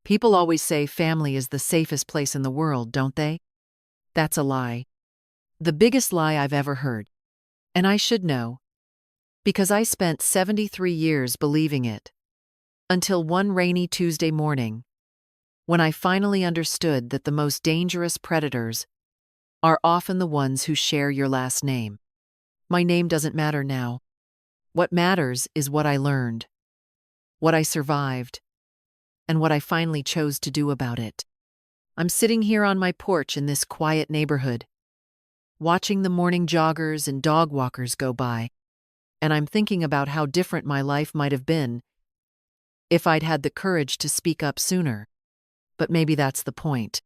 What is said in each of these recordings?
People always say family is the safest place in the world, don't they? That's a lie. The biggest lie I've ever heard. And I should know, because I spent 73 years believing it. Until one rainy Tuesday morning, when I finally understood that the most dangerous predators are often the ones who share your last name. My name doesn't matter now. What matters is what I learned, what I survived, and what I finally chose to do about it. I'm sitting here on my porch in this quiet neighborhood, watching the morning joggers and dog walkers go by, and I'm thinking about how different my life might have been if I'd had the courage to speak up sooner. But maybe that's the point.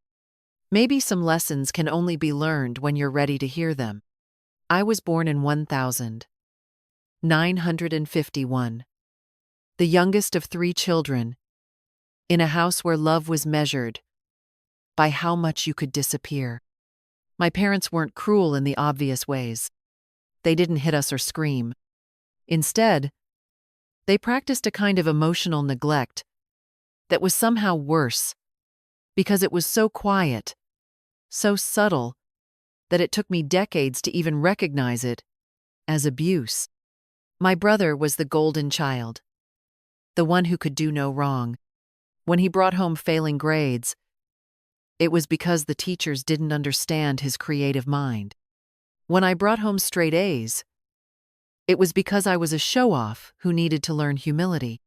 Maybe some lessons can only be learned when you're ready to hear them. I was born in 1951, the youngest of 3 children, in a house where love was measured by how much you could disappear. My parents weren't cruel in the obvious ways. They didn't hit us or scream. Instead, they practiced a kind of emotional neglect that was somehow worse because it was so quiet, so subtle, that it took me decades to even recognize it as abuse. My brother was the golden child, the one who could do no wrong. When he brought home failing grades, it was because the teachers didn't understand his creative mind. When I brought home straight A's, it was because I was a show-off who needed to learn humility.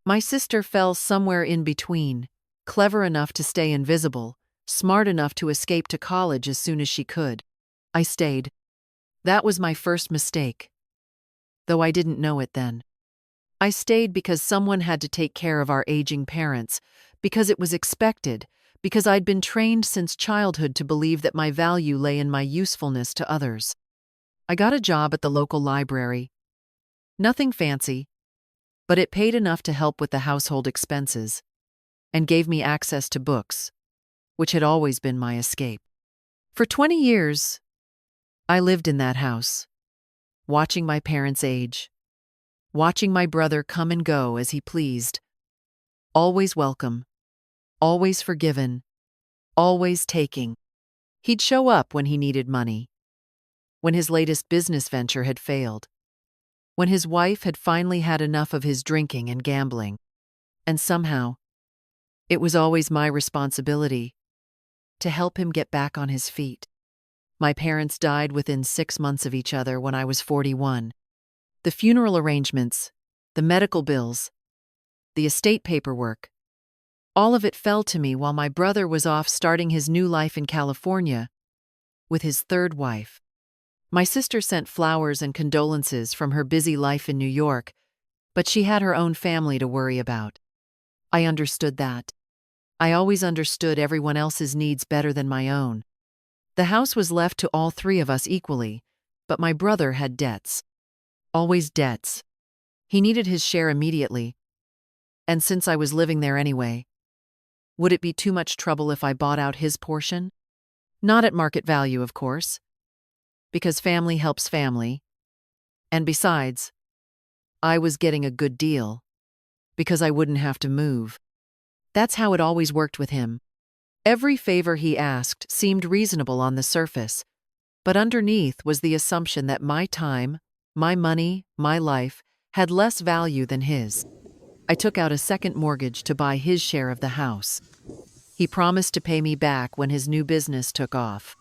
My sister fell somewhere in between, clever enough to stay invisible, smart enough to escape to college as soon as she could. I stayed. That was my first mistake, though I didn't know it then. I stayed because someone had to take care of our aging parents, because it was expected, because I'd been trained since childhood to believe that my value lay in my usefulness to others. I got a job at the local library. Nothing fancy, but it paid enough to help with the household expenses and gave me access to books, which had always been my escape. For 20 years, I lived in that house, watching my parents age, watching my brother come and go as he pleased, always welcome, always forgiven, always taking. He'd show up when he needed money, when his latest business venture had failed, when his wife had finally had enough of his drinking and gambling, and somehow, it was always my responsibility to help him get back on his feet. My parents died within 6 months of each other when I was 41. The funeral arrangements, the medical bills, the estate paperwork, all of it fell to me while my brother was off starting his new life in California with his third wife. My sister sent flowers and condolences from her busy life in New York, but she had her own family to worry about. I understood that. I always understood everyone else's needs better than my own. The house was left to all 3 of us equally, but my brother had debts. Always debts. He needed his share immediately. And since I was living there anyway, would it be too much trouble if I bought out his portion? Not at market value, of course, because family helps family. And besides, I was getting a good deal, because I wouldn't have to move. That's how it always worked with him. Every favor he asked seemed reasonable on the surface, but underneath was the assumption that my time, my money, my life had less value than his. I took out a second mortgage to buy his share of the house. He promised to pay me back when his new business took off.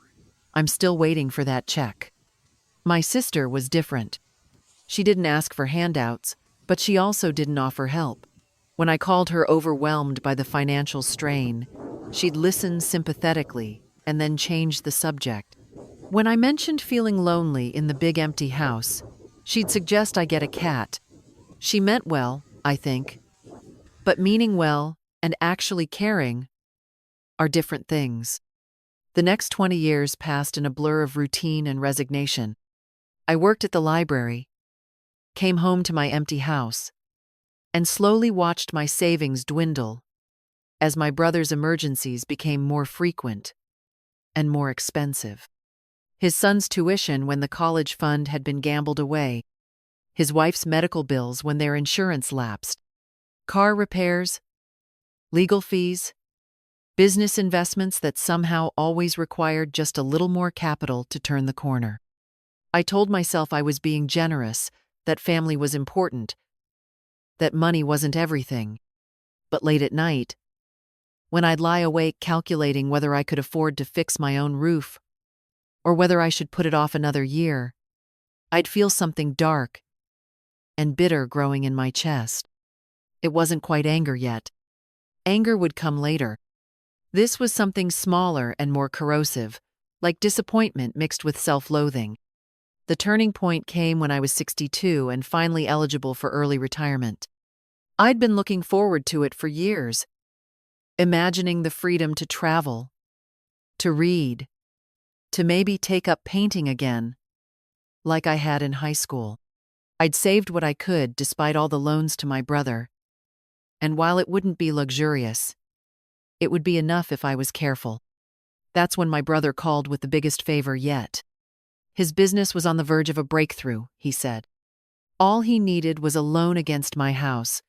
I'm still waiting for that check. My sister was different. She didn't ask for handouts, but she also didn't offer help. When I called her overwhelmed by the financial strain, she'd listen sympathetically and then change the subject. When I mentioned feeling lonely in the big empty house, she'd suggest I get a cat. She meant well, I think. But meaning well and actually caring are different things. The next 20 years passed in a blur of routine and resignation. I worked at the library, came home to my empty house, and slowly watched my savings dwindle as my brother's emergencies became more frequent and more expensive. His son's tuition when the college fund had been gambled away, his wife's medical bills when their insurance lapsed, car repairs, legal fees, business investments that somehow always required just a little more capital to turn the corner. I told myself I was being generous, that family was important, that money wasn't everything. But late at night, when I'd lie awake calculating whether I could afford to fix my own roof or whether I should put it off another year, I'd feel something dark and bitter growing in my chest. It wasn't quite anger yet. Anger would come later. This was something smaller and more corrosive, like disappointment mixed with self-loathing. The turning point came when I was 62 and finally eligible for early retirement. I'd been looking forward to it for years, imagining the freedom to travel, to read, to maybe take up painting again, like I had in high school. I'd saved what I could despite all the loans to my brother, and while it wouldn't be luxurious, it would be enough if I was careful. That's when my brother called with the biggest favor yet. His business was on the verge of a breakthrough, he said. All he needed was a loan against my house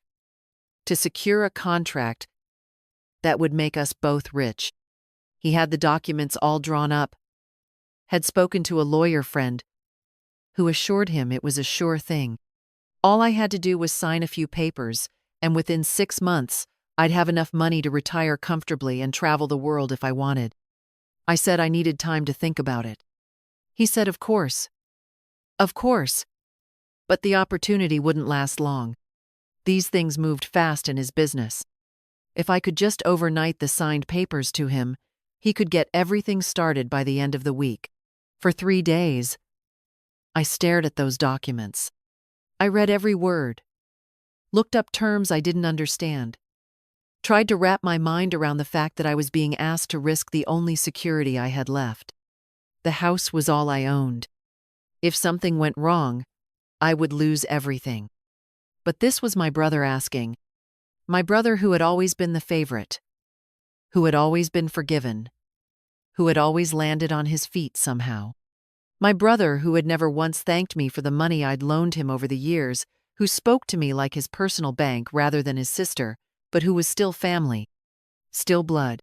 to secure a contract that would make us both rich. He had the documents all drawn up, had spoken to a lawyer friend who assured him it was a sure thing. All I had to do was sign a few papers, and within 6 months, I'd have enough money to retire comfortably and travel the world if I wanted. I said I needed time to think about it. He said, of course. Of course. But the opportunity wouldn't last long. These things moved fast in his business. If I could just overnight the signed papers to him, he could get everything started by the end of the week. For 3 days, I stared at those documents. I read every word, looked up terms I didn't understand, tried to wrap my mind around the fact that I was being asked to risk the only security I had left. The house was all I owned. If something went wrong, I would lose everything. But this was my brother asking. My brother who had always been the favorite, who had always been forgiven, who had always landed on his feet somehow. My brother who had never once thanked me for the money I'd loaned him over the years, who spoke to me like his personal bank rather than his sister, but who was still family, still blood.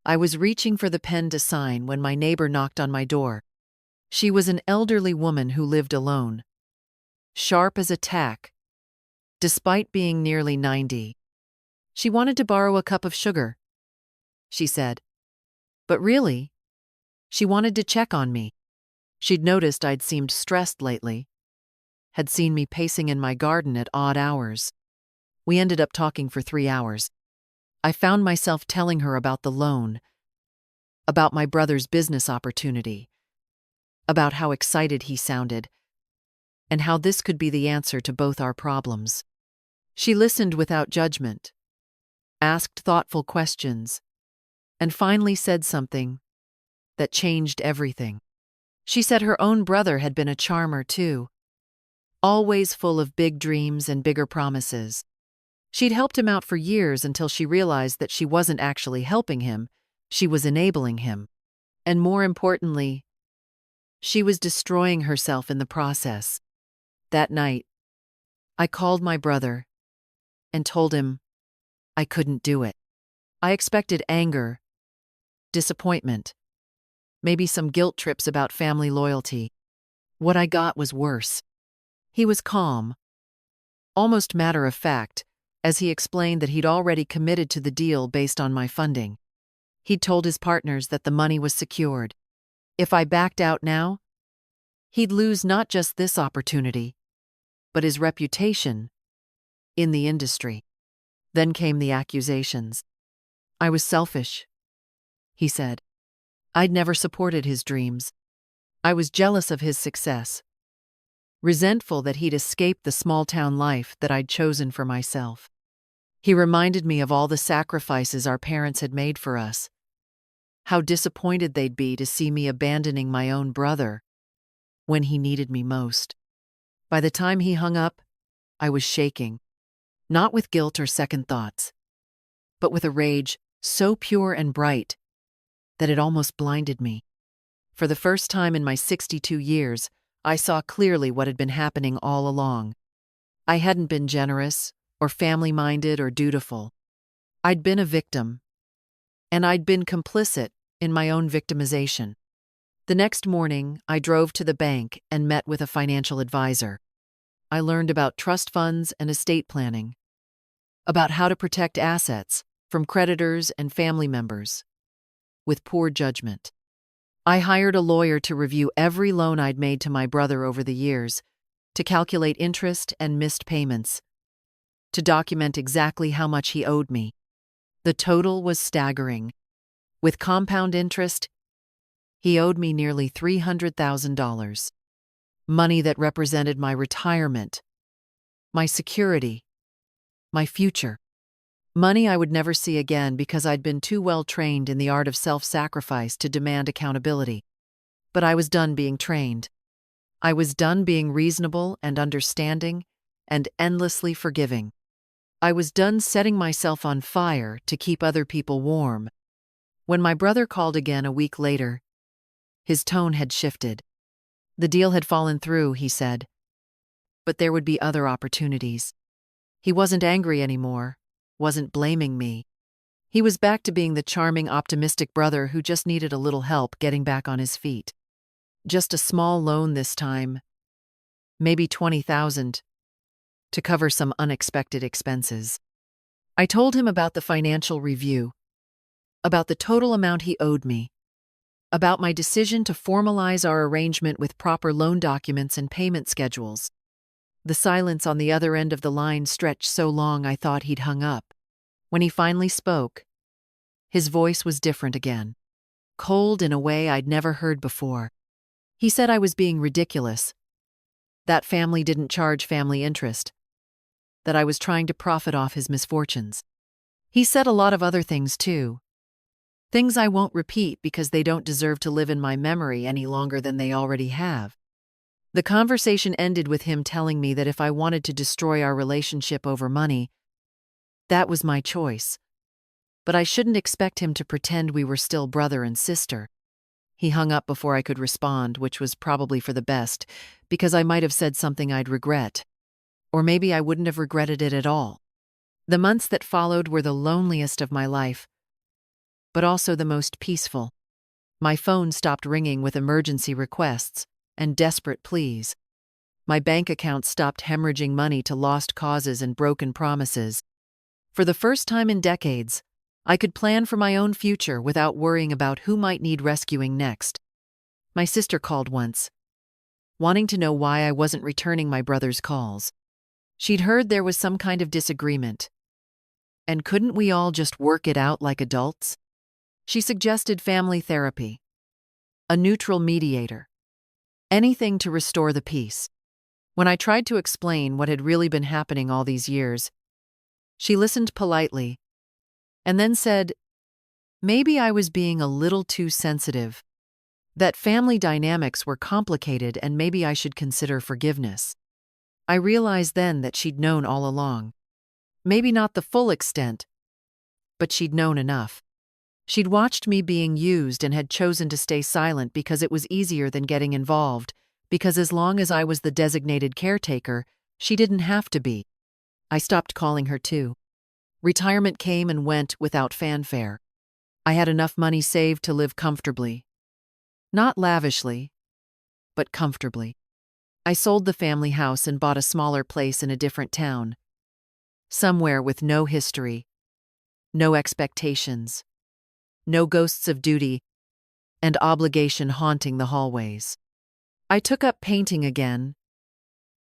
I was reaching for the pen to sign when my neighbor knocked on my door. She was an elderly woman who lived alone, sharp as a tack, despite being nearly 90. She wanted to borrow a cup of sugar, she said. But really, she wanted to check on me. She'd noticed I'd seemed stressed lately, had seen me pacing in my garden at odd hours. We ended up talking for 3 hours. I found myself telling her about the loan, about my brother's business opportunity, about how excited he sounded, and how this could be the answer to both our problems. She listened without judgment, asked thoughtful questions, and finally said something that changed everything. She said her own brother had been a charmer too, always full of big dreams and bigger promises. She'd helped him out for years until she realized that she wasn't actually helping him, she was enabling him. And more importantly, she was destroying herself in the process. That night, I called my brother and told him I couldn't do it. I expected anger, disappointment, maybe some guilt trips about family loyalty. What I got was worse. He was calm, almost matter of fact, as he explained that he'd already committed to the deal based on my funding. He'd told his partners that the money was secured. If I backed out now, he'd lose not just this opportunity, but his reputation in the industry. Then came the accusations. I was selfish, he said. I'd never supported his dreams. I was jealous of his success, resentful that he'd escaped the small-town life that I'd chosen for myself. He reminded me of all the sacrifices our parents had made for us, how disappointed they'd be to see me abandoning my own brother when he needed me most. By the time he hung up, I was shaking, not with guilt or second thoughts, but with a rage so pure and bright that it almost blinded me. For the first time in my 62 years, I saw clearly what had been happening all along. I hadn't been generous, or family-minded, or dutiful. I'd been a victim, and I'd been complicit in my own victimization. The next morning, I drove to the bank and met with a financial advisor. I learned about trust funds and estate planning, about how to protect assets from creditors and family members with poor judgment. I hired a lawyer to review every loan I'd made to my brother over the years, to calculate interest and missed payments, to document exactly how much he owed me. The total was staggering. With compound interest, he owed me nearly $300,000. Money that represented my retirement, my security, my future. Money I would never see again because I'd been too well trained in the art of self-sacrifice to demand accountability. But I was done being trained. I was done being reasonable and understanding and endlessly forgiving. I was done setting myself on fire to keep other people warm. When my brother called again a week later, his tone had shifted. The deal had fallen through, he said, but there would be other opportunities. He wasn't angry anymore, wasn't blaming me. He was back to being the charming, optimistic brother who just needed a little help getting back on his feet. Just a small loan this time, maybe $20,000, to cover some unexpected expenses. I told him about the financial review, about the total amount he owed me, about my decision to formalize our arrangement with proper loan documents and payment schedules. The silence on the other end of the line stretched so long I thought he'd hung up. When he finally spoke, his voice was different again, cold in a way I'd never heard before. He said I was being ridiculous, that family didn't charge family interest, that I was trying to profit off his misfortunes. He said a lot of other things too, things I won't repeat because they don't deserve to live in my memory any longer than they already have. The conversation ended with him telling me that if I wanted to destroy our relationship over money, that was my choice. But I shouldn't expect him to pretend we were still brother and sister. He hung up before I could respond, which was probably for the best, because I might have said something I'd regret. Or maybe I wouldn't have regretted it at all. The months that followed were the loneliest of my life, but also the most peaceful. My phone stopped ringing with emergency requests and desperate pleas. My bank account stopped hemorrhaging money to lost causes and broken promises. For the first time in decades, I could plan for my own future without worrying about who might need rescuing next. My sister called once, wanting to know why I wasn't returning my brother's calls. She'd heard there was some kind of disagreement. And couldn't we all just work it out like adults? She suggested family therapy, a neutral mediator, anything to restore the peace. When I tried to explain what had really been happening all these years, she listened politely and then said, maybe I was being a little too sensitive, that family dynamics were complicated and maybe I should consider forgiveness. I realized then that she'd known all along. Maybe not the full extent, but she'd known enough. She'd watched me being used and had chosen to stay silent because it was easier than getting involved, because as long as I was the designated caretaker, she didn't have to be. I stopped calling her too. Retirement came and went without fanfare. I had enough money saved to live comfortably. Not lavishly, but comfortably. I sold the family house and bought a smaller place in a different town. Somewhere with no history, no expectations, no ghosts of duty and obligation haunting the hallways. I took up painting again,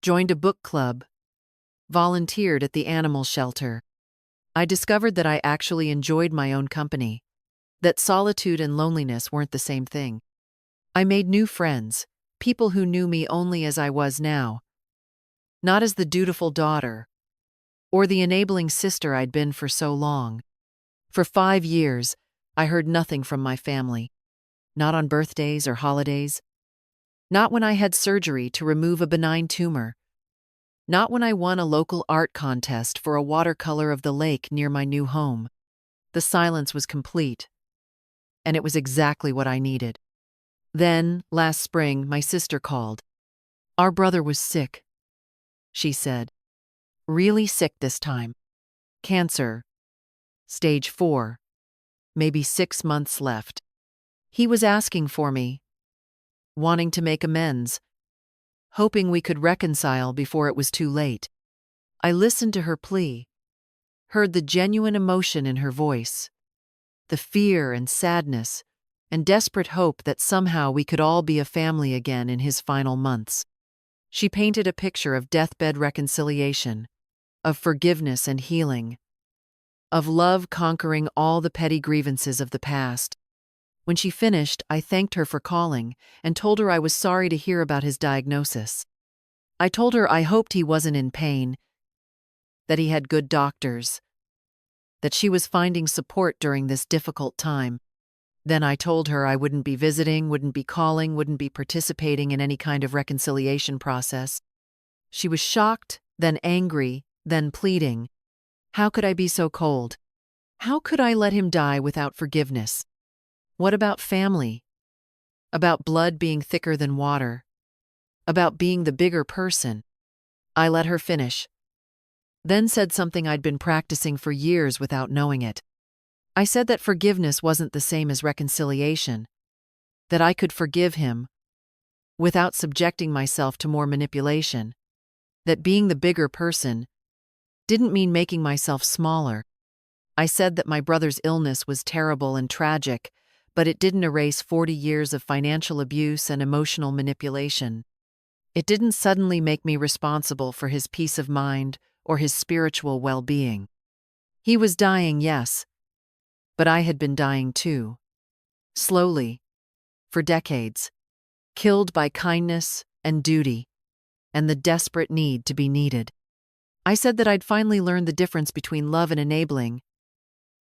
joined a book club, volunteered at the animal shelter. I discovered that I actually enjoyed my own company, that solitude and loneliness weren't the same thing. I made new friends, people who knew me only as I was now, not as the dutiful daughter or the enabling sister I'd been for so long. For 5 years, I heard nothing from my family, not on birthdays or holidays, not when I had surgery to remove a benign tumor, not when I won a local art contest for a watercolor of the lake near my new home. The silence was complete, and it was exactly what I needed. Then, last spring, my sister called. Our brother was sick, she said. Really sick this time. Cancer. Stage 4. Maybe 6 months left. He was asking for me, wanting to make amends, hoping we could reconcile before it was too late. I listened to her plea, heard the genuine emotion in her voice, the fear and sadness, and desperate hope that somehow we could all be a family again in his final months. She painted a picture of deathbed reconciliation, of forgiveness and healing, of love conquering all the petty grievances of the past. When she finished, I thanked her for calling and told her I was sorry to hear about his diagnosis. I told her I hoped he wasn't in pain, that he had good doctors, that she was finding support during this difficult time. Then I told her I wouldn't be visiting, wouldn't be calling, wouldn't be participating in any kind of reconciliation process. She was shocked, then angry, then pleading. How could I be so cold? How could I let him die without forgiveness? What about family? About blood being thicker than water? About being the bigger person? I let her finish, then said something I'd been practicing for years without knowing it. I said that forgiveness wasn't the same as reconciliation, that I could forgive him without subjecting myself to more manipulation, that being the bigger person didn't mean making myself smaller. I said that my brother's illness was terrible and tragic, but it didn't erase 40 years of financial abuse and emotional manipulation. It didn't suddenly make me responsible for his peace of mind or his spiritual well-being. He was dying, yes, but I had been dying too. Slowly, for decades, killed by kindness and duty, and the desperate need to be needed. I said that I'd finally learned the difference between love and enabling,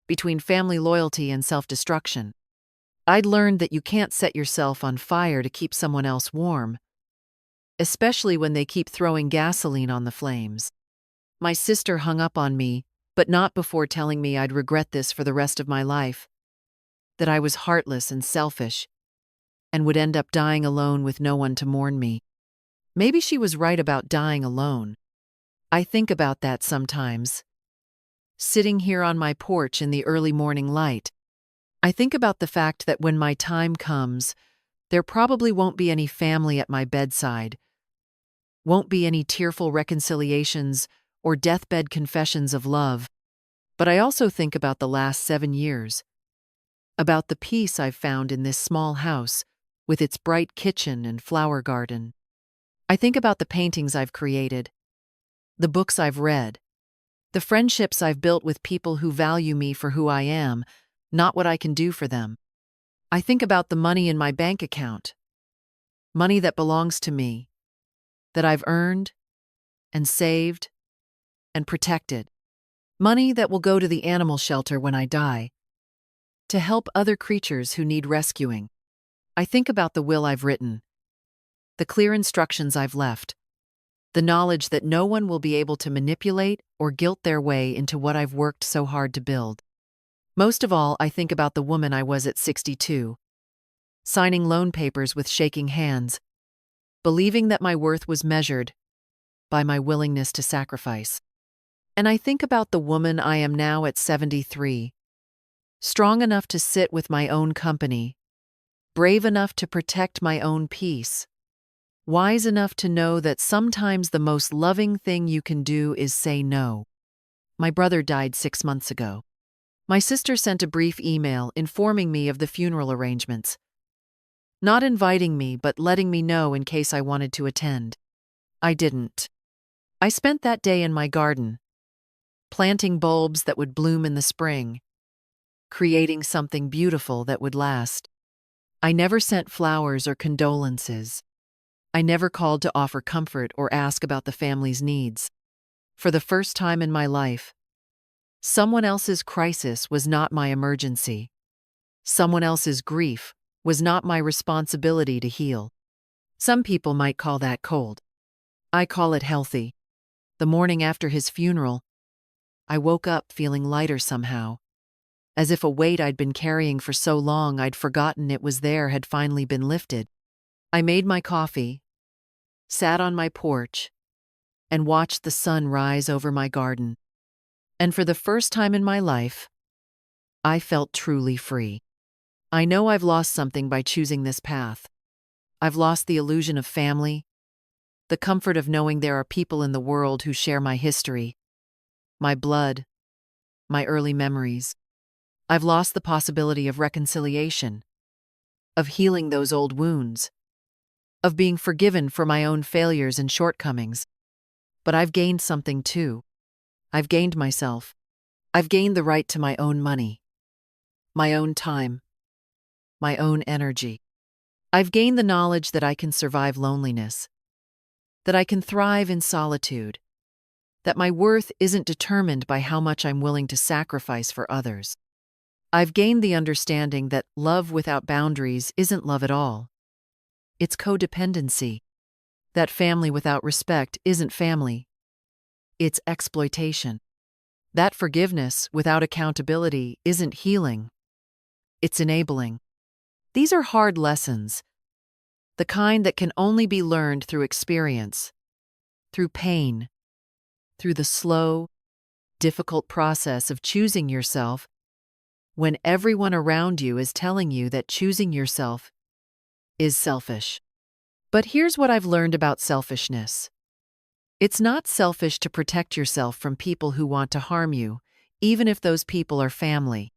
between family loyalty and self-destruction. I'd learned that you can't set yourself on fire to keep someone else warm, especially when they keep throwing gasoline on the flames. My sister hung up on me, but not before telling me I'd regret this for the rest of my life, that I was heartless and selfish, and would end up dying alone with no one to mourn me. Maybe she was right about dying alone. I think about that sometimes. Sitting here on my porch in the early morning light, I think about the fact that when my time comes, there probably won't be any family at my bedside, won't be any tearful reconciliations or deathbed confessions of love. But I also think about the last 7 years, about the peace I've found in this small house with its bright kitchen and flower garden. I think about the paintings I've created, the books I've read, the friendships I've built with people who value me for who I am, not what I can do for them. I think about the money in my bank account, money that belongs to me, that I've earned and saved and protected, money that will go to the animal shelter when I die, to help other creatures who need rescuing. I think about the will I've written, the clear instructions I've left, the knowledge that no one will be able to manipulate or guilt their way into what I've worked so hard to build. Most of all, I think about the woman I was at 62, signing loan papers with shaking hands, believing that my worth was measured by my willingness to sacrifice. And I think about the woman I am now at 73, strong enough to sit with my own company, brave enough to protect my own peace, wise enough to know that sometimes the most loving thing you can do is say no. My brother died 6 months ago. My sister sent a brief email informing me of the funeral arrangements, not inviting me but letting me know in case I wanted to attend. I didn't. I spent that day in my garden, planting bulbs that would bloom in the spring, creating something beautiful that would last. I never sent flowers or condolences. I never called to offer comfort or ask about the family's needs. For the first time in my life, someone else's crisis was not my emergency. Someone else's grief was not my responsibility to heal. Some people might call that cold. I call it healthy. The morning after his funeral, I woke up feeling lighter somehow, as if a weight I'd been carrying for so long I'd forgotten it was there had finally been lifted. I made my coffee, sat on my porch, and watched the sun rise over my garden. And for the first time in my life, I felt truly free. I know I've lost something by choosing this path. I've lost the illusion of family, the comfort of knowing there are people in the world who share my history, my blood, my early memories. I've lost the possibility of reconciliation, of healing those old wounds, of being forgiven for my own failures and shortcomings. But I've gained something too. I've gained myself. I've gained the right to my own money, my own time, my own energy. I've gained the knowledge that I can survive loneliness, that I can thrive in solitude, that my worth isn't determined by how much I'm willing to sacrifice for others. I've gained the understanding that love without boundaries isn't love at all. It's codependency. That family without respect isn't family. It's exploitation. That forgiveness without accountability isn't healing. It's enabling. These are hard lessons, the kind that can only be learned through experience, through pain, through the slow, difficult process of choosing yourself when everyone around you is telling you that choosing yourself is selfish. But here's what I've learned about selfishness. It's not selfish to protect yourself from people who want to harm you, even if those people are family.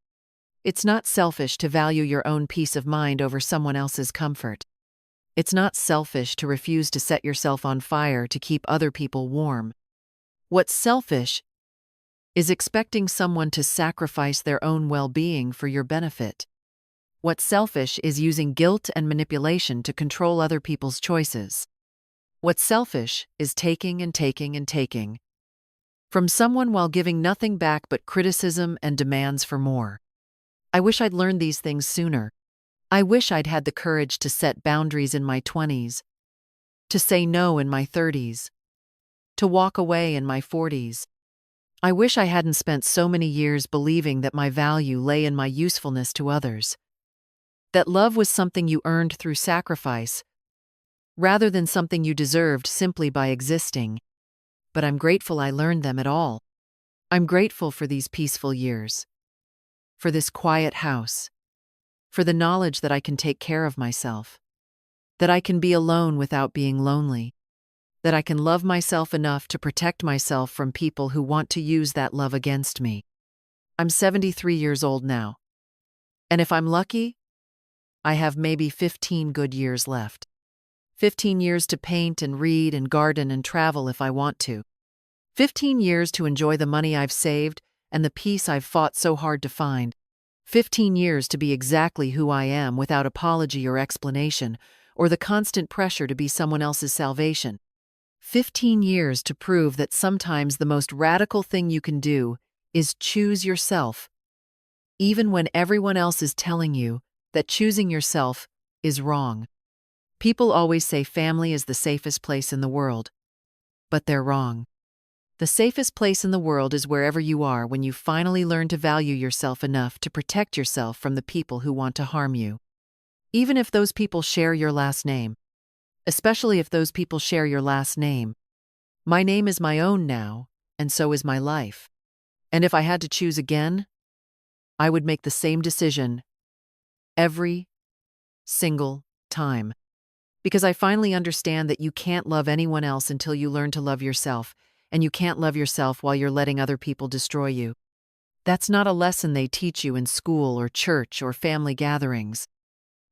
It's not selfish to value your own peace of mind over someone else's comfort. It's not selfish to refuse to set yourself on fire to keep other people warm. What's selfish is expecting someone to sacrifice their own well-being for your benefit. What's selfish is using guilt and manipulation to control other people's choices. What's selfish is taking and taking and taking from someone while giving nothing back but criticism and demands for more. I wish I'd learned these things sooner. I wish I'd had the courage to set boundaries in my 20s, to say no in my 30s, to walk away in my 40s. I wish I hadn't spent so many years believing that my value lay in my usefulness to others, that love was something you earned through sacrifice, rather than something you deserved simply by existing. But I'm grateful I learned them at all. I'm grateful for these peaceful years, for this quiet house, for the knowledge that I can take care of myself, that I can be alone without being lonely, that I can love myself enough to protect myself from people who want to use that love against me. I'm 73 years old now, and if I'm lucky, I have maybe 15 good years left. 15 years to paint and read and garden and travel if I want to. 15 years to enjoy the money I've saved and the peace I've fought so hard to find. 15 years to be exactly who I am without apology or explanation, or the constant pressure to be someone else's salvation. 15 years to prove that sometimes the most radical thing you can do is choose yourself, even when everyone else is telling you that choosing yourself is wrong. People always say family is the safest place in the world, but they're wrong. The safest place in the world is wherever you are when you finally learn to value yourself enough to protect yourself from the people who want to harm you. Even if those people share your last name. Especially if those people share your last name. My name is my own now, and so is my life. And if I had to choose again, I would make the same decision every single time. Because I finally understand that you can't love anyone else until you learn to love yourself, and you can't love yourself while you're letting other people destroy you. That's not a lesson they teach you in school or church or family gatherings.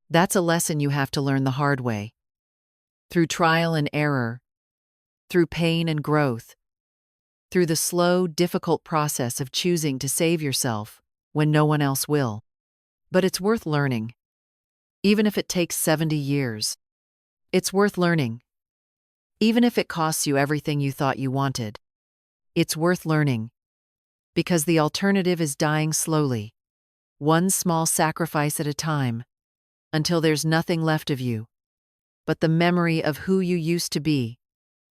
That's a lesson you have to learn the hard way. Through trial and error, through pain and growth, through the slow, difficult process of choosing to save yourself when no one else will. But it's worth learning, even if it takes 70 years. It's worth learning, even if it costs you everything you thought you wanted. It's worth learning, because the alternative is dying slowly, one small sacrifice at a time, until there's nothing left of you but the memory of who you used to be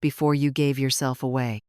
before you gave yourself away.